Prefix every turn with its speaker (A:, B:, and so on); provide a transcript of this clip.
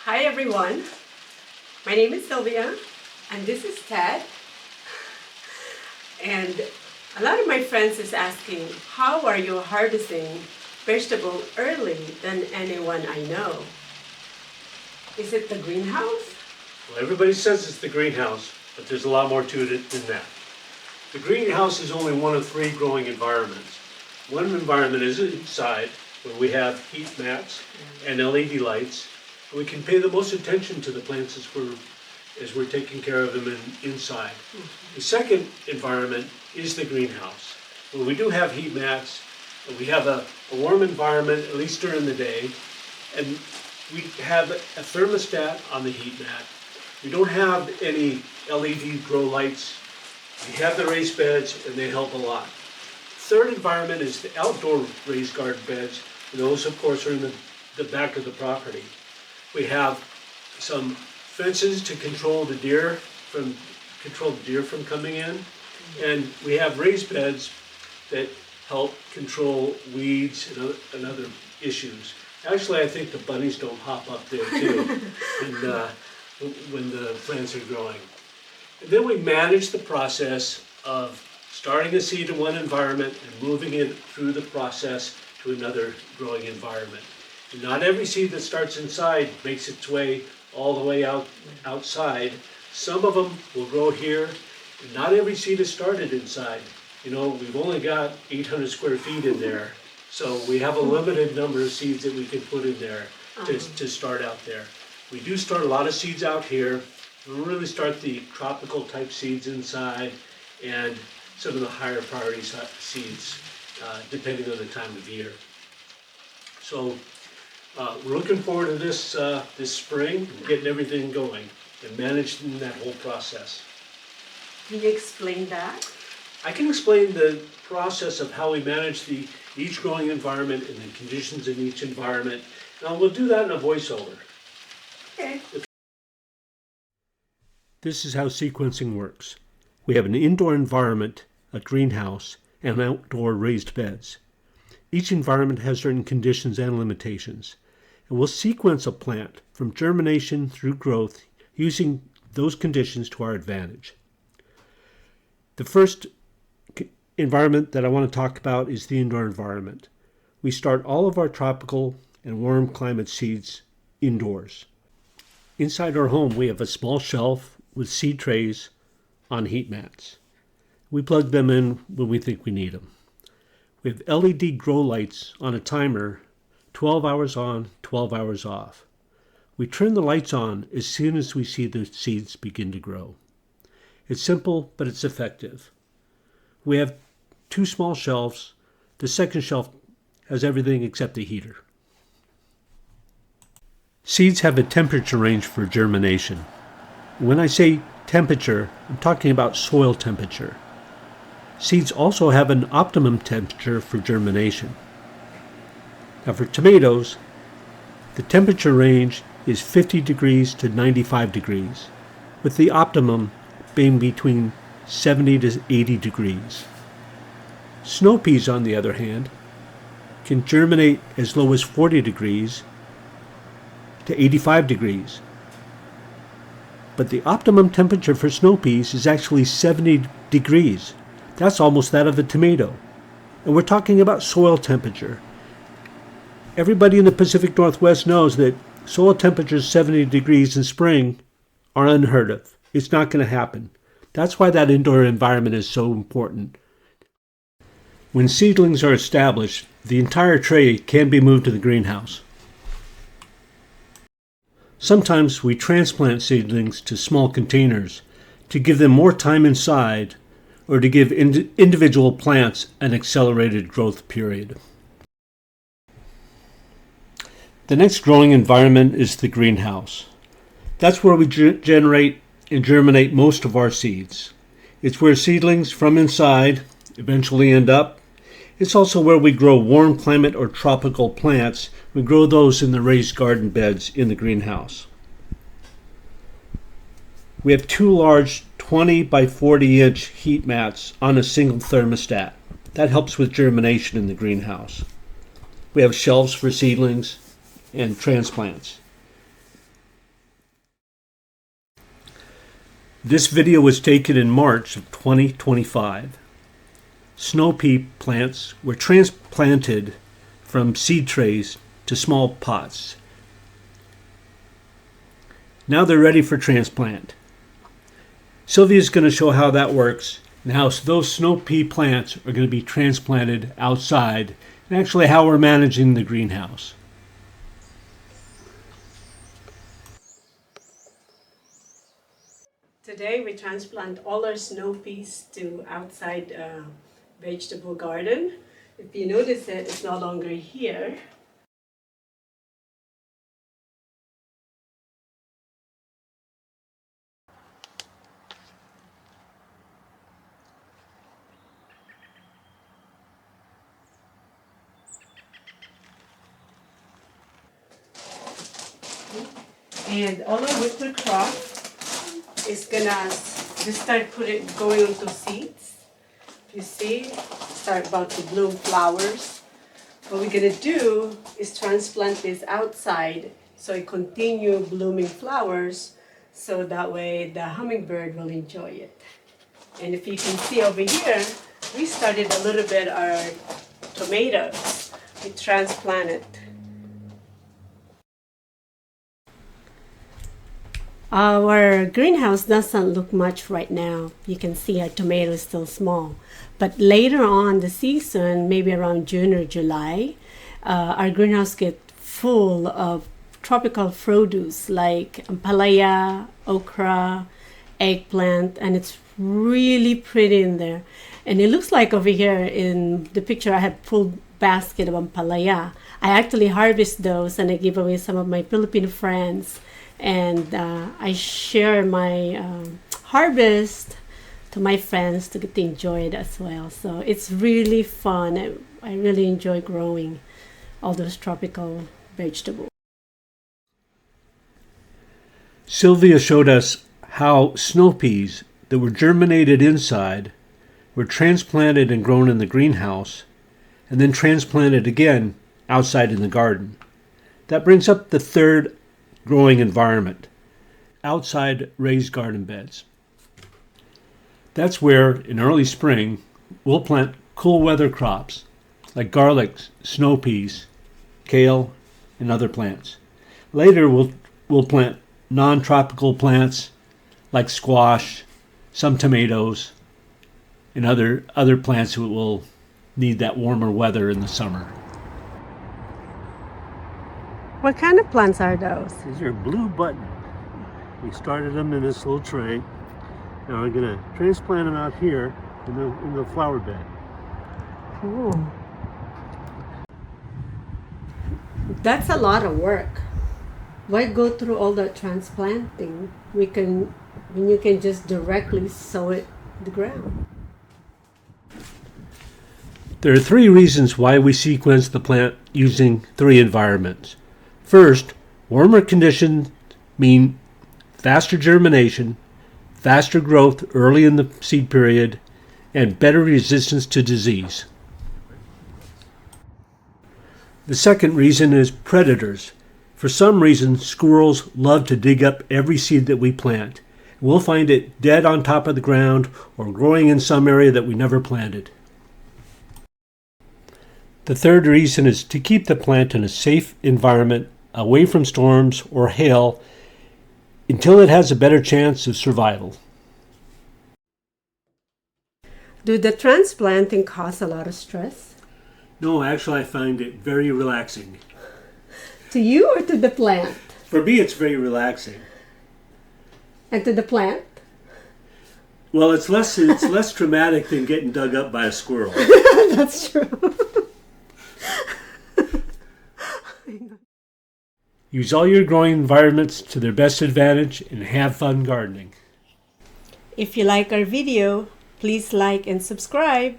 A: Hi everyone, my name is Sylvia and this is Ted. And a lot of my friends is asking, how are you harvesting vegetable early than anyone I know? Is it the greenhouse?
B: Well, everybody says it's the greenhouse, but there's a lot more to it than that. The greenhouse is only one of three growing environments. One environment is inside, where we have heat mats and LED lights. We can pay the most attention to the plants as we're taking care of them inside. The second environment is the greenhouse, where we do have heat mats, and we have a warm environment, at least during the day, and we have a thermostat on the heat mat. We don't have any LED grow lights. We have the raised beds, and they help a lot. Third environment is the outdoor raised garden beds. And those, of course, are in the back of the property. We have some fences to control the deer from coming in, and we have raised beds that help control weeds and other issues. Actually, I think the bunnies don't hop up there too, when the plants are growing. And then we manage the process of starting a seed in one environment and moving it through the process to another growing environment. And not every seed that starts inside makes its way all the way outside. Some of them will grow here, and not every seed is started inside. You know, we've only got 800 square feet in there, so we have a limited number of seeds that we can put in there to start out there. We do start a lot of seeds out here. We really start the tropical type seeds inside and some of the higher priority seeds, depending on the time of year. So we're looking forward to this spring, getting everything going and managing that whole process.
A: Can you explain that?
B: I can explain the process of how we manage each growing environment and the conditions in each environment. Now we'll do that in a voiceover.
A: Okay.
B: This is how sequencing works. We have an indoor environment, a greenhouse, and outdoor raised beds. Each environment has certain conditions and limitations, and we'll sequence a plant from germination through growth using those conditions to our advantage. The first environment that I want to talk about is the indoor environment. We start all of our tropical and warm climate seeds indoors. Inside our home, we have a small shelf with seed trays on heat mats. We plug them in when we think we need them. We have LED grow lights on a timer, 12 hours on, 12 hours off. We turn the lights on as soon as we see the seeds begin to grow. It's simple, but it's effective. We have two small shelves. The second shelf has everything except the heater. Seeds have a temperature range for germination. When I say temperature, I'm talking about soil temperature. Seeds also have an optimum temperature for germination. Now for tomatoes, the temperature range is 50 degrees to 95 degrees, with the optimum being between 70 to 80 degrees. Snow peas, on the other hand, can germinate as low as 40 degrees to 85 degrees. But the optimum temperature for snow peas is actually 70 degrees. That's almost that of a tomato. And we're talking about soil temperature. Everybody in the Pacific Northwest knows that soil temperatures 70 degrees in spring are unheard of. It's not going to happen. That's why that indoor environment is so important. When seedlings are established, the entire tray can be moved to the greenhouse. Sometimes we transplant seedlings to small containers to give them more time inside or to give individual plants an accelerated growth period. The next growing environment is the greenhouse. That's where we generate and germinate most of our seeds. It's where seedlings from inside eventually end up. It's also where we grow warm climate or tropical plants. We grow those in the raised garden beds in the greenhouse. We have two large 20 by 40 inch heat mats on a single thermostat. That helps with germination in the greenhouse. We have shelves for seedlings and transplants. This video was taken in March of 2025. Snow pea plants were transplanted from seed trays to small pots. Now they're ready for transplant. Sylvia's going to show how that works and how those snow pea plants are going to be transplanted outside, and actually how we're managing the greenhouse.
A: Today we transplant all our snow peas to outside vegetable garden. If you notice it, it's no longer here. And all our winter crop is gonna just start going into seeds. You see, start about to bloom flowers. What we're gonna do is transplant this outside so it continue blooming flowers, so that way the hummingbird will enjoy it. And if you can see over here, we started a little bit our tomatoes. We transplanted. Our greenhouse doesn't look much right now. You can see our tomato is still small. But later on the season, maybe around June or July, our greenhouse get full of tropical produce like ampalaya, okra, eggplant, and it's really pretty in there. And it looks like over here in the picture I have full basket of ampalaya. I actually harvest those and I give away some of my Filipino friends. And I share my harvest to my friends to get to enjoy it as well. So it's really fun. I really enjoy growing all those tropical vegetables.
B: Sylvia showed us how snow peas that were germinated inside were transplanted and grown in the greenhouse and then transplanted again outside in the garden. That brings up the third growing environment, outside raised garden beds. That's where, in early spring, we'll plant cool weather crops like garlic, snow peas, kale, and other plants. Later, we'll plant non-tropical plants like squash, some tomatoes, and other plants that will need that warmer weather in the summer.
A: What kind of plants are those?
B: These are blue button. We started them in this little tray. Now we're going to transplant them out here in the flower bed.
A: Cool. That's a lot of work. Why go through all that transplanting? When you can just directly sow it in the ground.
B: There are three reasons why we sequence the plant using three environments. First, warmer conditions mean faster germination, faster growth early in the seed period, and better resistance to disease. The second reason is predators. For some reason, squirrels love to dig up every seed that we plant. We'll find it dead on top of the ground or growing in some area that we never planted. The third reason is to keep the plant in a safe environment away from storms or hail until it has a better chance of survival.
A: Do the transplanting cause a lot of stress?
B: No, actually I find it very relaxing.
A: To you or to the plant?
B: For me it's very relaxing.
A: And to the plant?
B: Well, it's less traumatic than getting dug up by a squirrel.
A: That's true.
B: Use all your growing environments to their best advantage and have fun gardening.
A: If you like our video, please like and subscribe.